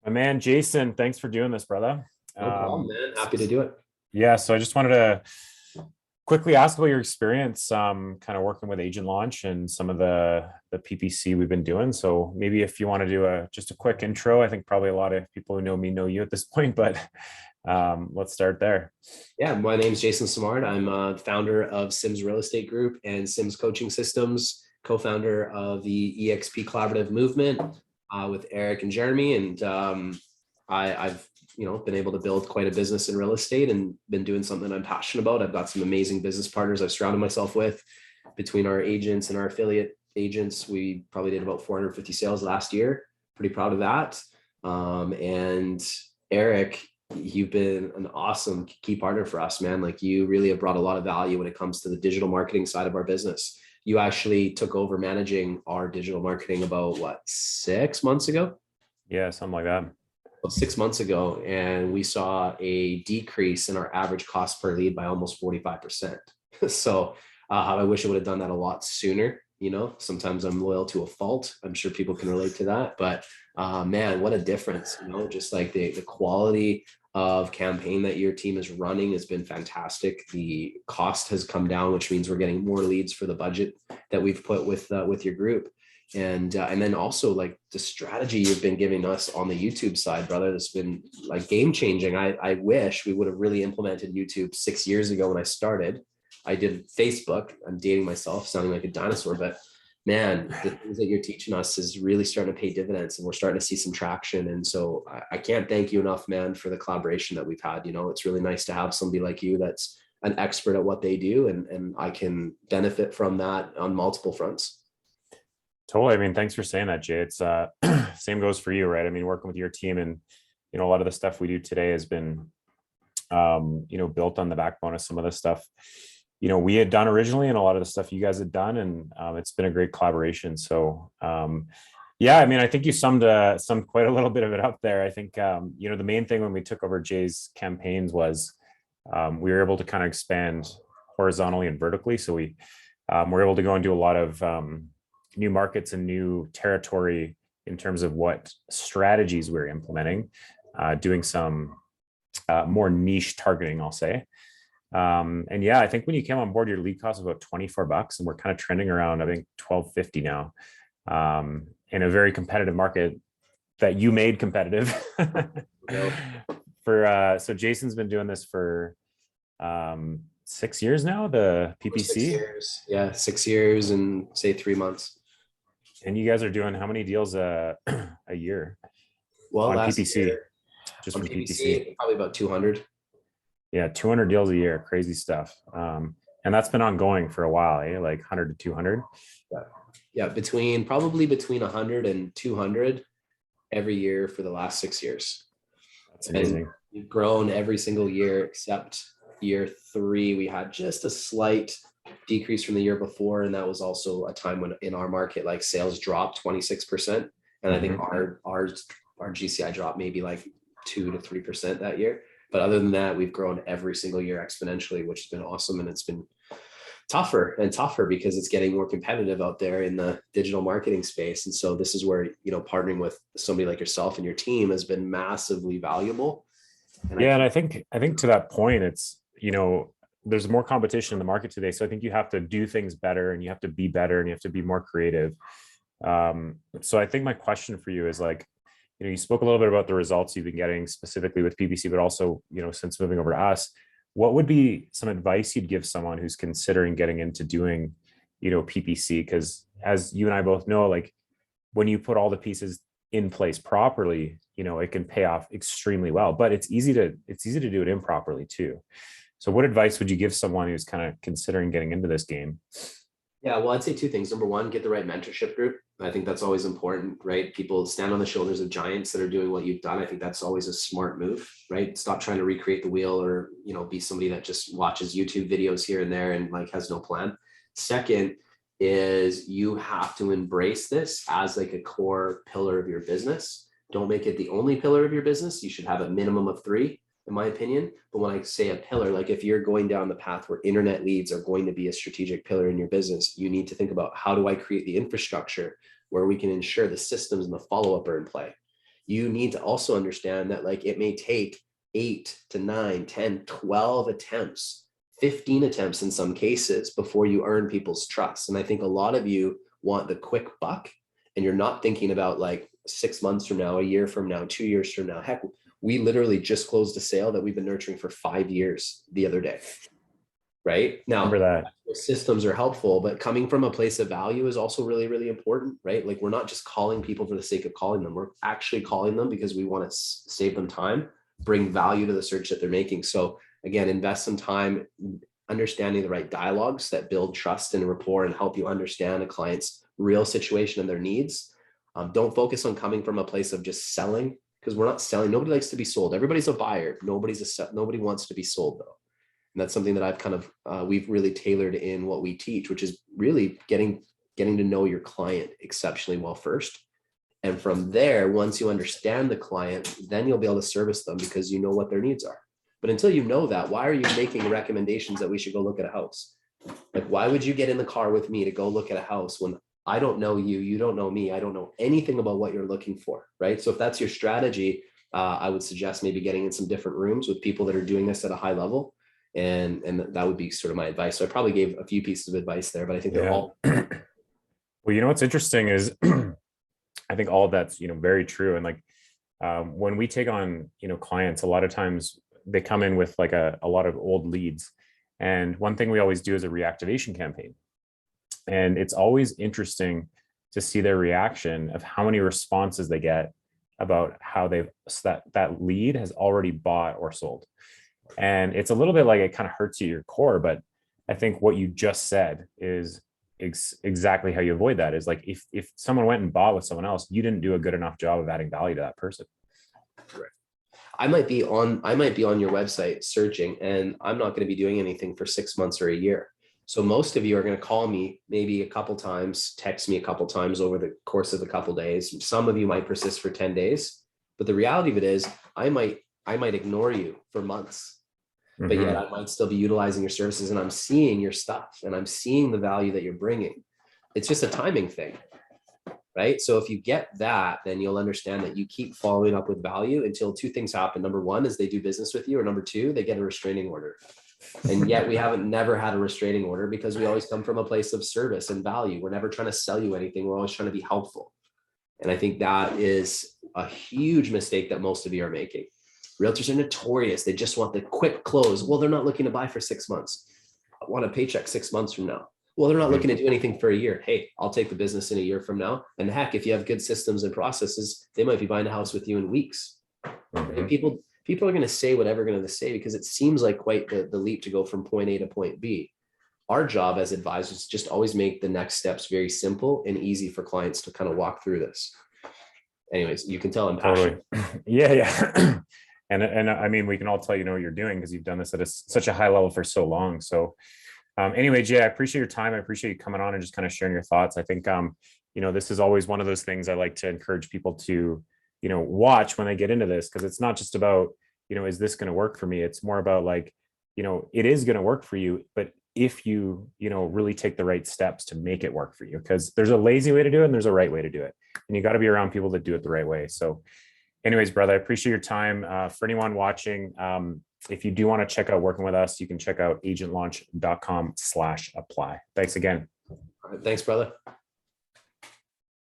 My man, Jason, thanks for doing this, brother. No problem, Um, man. Happy to do it. yeah, so I just wanted to quickly ask about your experience, kind of working with Agent Launch and some of the PPC we've been doing. So maybe if you want to do just a quick intro, I think probably a lot of people who know me know you at this point, but let's start there. Yeah, my name's Jason Samard. I'm a founder of Sims Real Estate Group and Sims Coaching Systems, co-founder of the EXP Collaborative Movement with Eric and Jeremy. And I've been able to build quite a business in real estate and been doing something I'm passionate about. I've got some amazing business partners I've surrounded myself with. Between our agents and our affiliate agents, we probably did about 450 sales last year. Pretty proud of that. And Eric, you've been an awesome key partner for us, man. Like, you really have brought a lot of value when it comes to the digital marketing side of our business. You actually took over managing our digital marketing about 6 months ago? Yeah, something like that. About 6 months ago, and we saw a decrease in our average cost per lead by almost 45%. So I wish I would have done that a lot sooner. Sometimes I'm loyal to a fault. I'm sure people can relate to that, but man, what a difference. Just like the quality of campaign that your team is running has been fantastic. The cost has come down, which means we're getting more leads for the budget that we've put with your group. And then also, like, the strategy you've been giving us on the YouTube side, brother, that's been like game changing. I wish we would have really implemented YouTube 6 years ago when I started. I did Facebook. I'm dating myself, sounding like a dinosaur, but man, the things that you're teaching us is really starting to pay dividends, and we're starting to see some traction. And so I can't thank you enough, man, for the collaboration that we've had. It's really nice to have somebody like you that's an expert at what they do, and I can benefit from that on multiple fronts. Totally. I mean, thanks for saying that, Jay. It's same goes for you, right? I mean, working with your team and a lot of the stuff we do today has been built on the backbone of some of the stuff we had done originally, and a lot of the stuff you guys had done, and it's been a great collaboration. So yeah, I mean, I think you summed quite a little bit of it up there. I think the main thing when we took over Jay's campaigns was we were able to kind of expand horizontally and vertically. So we were able to go and do a lot of new markets and new territory in terms of what strategies we're implementing, doing some more niche targeting, I'll say. And yeah, I think when you came on board, your lead cost was about $24, and we're kind of trending around, I think, $12.50 now, in a very competitive market that you made competitive. So Jason's been doing this for 6 years now, the PPC. 6 years. Yeah, 6 years and say 3 months. And you guys are doing how many deals a year Well, on last PPC? year Just on from PPC, PPC. probably about 200. Yeah, 200 deals a year, crazy stuff. And that's been ongoing for a while, like 100 to 200. Yeah, probably between 100 and 200 every year for the last 6 years. That's amazing. And we've grown every single year except year 3. We had just a slight decrease from the year before, and that was also a time when in our market, like, sales dropped 26%, and I think our GCI dropped maybe like 2 to 3% that year. But other than that, we've grown every single year exponentially, which has been awesome. And it's been tougher and tougher because it's getting more competitive out there in the digital marketing space. And so this is where, partnering with somebody like yourself and your team has been massively valuable. And I think to that point, it's, there's more competition in the market today. So I think you have to do things better, and you have to be better, and you have to be more creative. So I think my question for you is, like, you spoke a little bit about the results you've been getting specifically with PPC, but also, since moving over to us, what would be some advice you'd give someone who's considering getting into doing, PPC? Because as you and I both know, like, when you put all the pieces in place properly, it can pay off extremely well, but it's easy to do it improperly too. So what advice would you give someone who's kind of considering getting into this game? Yeah, well, I'd say 2 things. Number 1, get the right mentorship group. I think that's always important, right? People stand on the shoulders of giants that are doing what you've done. I think that's always a smart move, right? Stop trying to recreate the wheel, or, be somebody that just watches YouTube videos here and there and, like, has no plan. Second is you have to embrace this as, like, a core pillar of your business. Don't make it the only pillar of your business. You should have a minimum of 3, in my opinion. But when I say a pillar, like, if you're going down the path where internet leads are going to be a strategic pillar in your business, you need to think about, how do I create the infrastructure where we can ensure the systems and the follow-up are in play? you need to also understand that like it may take 8 to 9, 10, 12 attempts, 15 attempts in some cases before you earn people's trust. And I think a lot of you want the quick buck, and you're not thinking about like 6 months from now, a year from now, 2 years from now. Heck, we literally just closed a sale that we've been nurturing for 5 years the other day. Right now, Remember that. systems are helpful, but coming from a place of value is also really, really important, right? Like we're not just calling people for the sake of calling them. We're actually calling them because we want to save them time, bring value to the search that they're making. So again, invest some time understanding the right dialogues that build trust and rapport and help you understand a client's real situation and their needs. Don't focus on coming from a place of just selling, because we're not selling. Nobody likes to be sold. Everybody's a buyer. Nobody wants to be sold though. And that's something that I've kind of, we've really tailored in what we teach, which is really getting to know your client exceptionally well first. And from there, once you understand the client, then you'll be able to service them because you know what their needs are. But until you know that, why are you making recommendations that we should go look at a house? Like, why would you get in the car with me to go look at a house when I don't know you, you don't know me, I don't know anything about what you're looking for, right? So if that's your strategy, I would suggest maybe getting in some different rooms with people that are doing this at a high level. And that would be sort of my advice. So I probably gave a few pieces of advice there, but I think they're all. Well, what's interesting is I think all of that's, very true. And like when we take on, clients, a lot of times they come in with like a lot of old leads. And one thing we always do is a reactivation campaign. And it's always interesting to see their reaction of how many responses they get about how that lead has already bought or sold. And it's a little bit like it kind of hurts you at your core, but I think what you just said is exactly how you avoid that. Is like if someone went and bought with someone else, you didn't do a good enough job of adding value to that person. Right. I might be on your website searching, and I'm not going to be doing anything for 6 months or a year. So most of you are going to call me maybe a couple times, text me a couple times over the course of a couple days. Some of you might persist for 10 days, but the reality of it is I might ignore you for months. But yet I might still be utilizing your services, and I'm seeing your stuff and I'm seeing the value that you're bringing. It's just a timing thing, right? So if you get that, then you'll understand that you keep following up with value until two things happen. Number one is they do business with you, or number two, they get a restraining order. And yet we haven't never had a restraining order because we always come from a place of service and value. We're never trying to sell you anything. We're always trying to be helpful. And I think that is a huge mistake that most of you are making. Realtors are notorious. They just want the quick close. Well, they're not looking to buy for 6 months. I want a paycheck 6 months from now. Well, they're not looking to do anything for a year. Hey, I'll take the business in a year from now. And heck, if you have good systems and processes, they might be buying a house with you in weeks. Right? People are going to say whatever they're going to say because it seems like quite the leap to go from point A to point B. Our job as advisors is just always make the next steps very simple and easy for clients to kind of walk through this. Anyways, you can tell I'm passionate. Totally. Yeah. And I mean, we can all tell what you're doing because you've done this at such a high level for so long. So anyway, Jay, I appreciate your time. I appreciate you coming on and just kind of sharing your thoughts. I think, this is always one of those things I like to encourage people to, watch when they get into this, because it's not just about, is this going to work for me? It's more about like, it is going to work for you, but if you, really take the right steps to make it work for you, because there's a lazy way to do it and there's a right way to do it. And you got to be around people that do it the right way. So anyways, brother, I appreciate your time. For anyone watching, if you do want to check out working with us, you can check out agentlaunch.com/apply. Thanks again. All right, thanks, brother.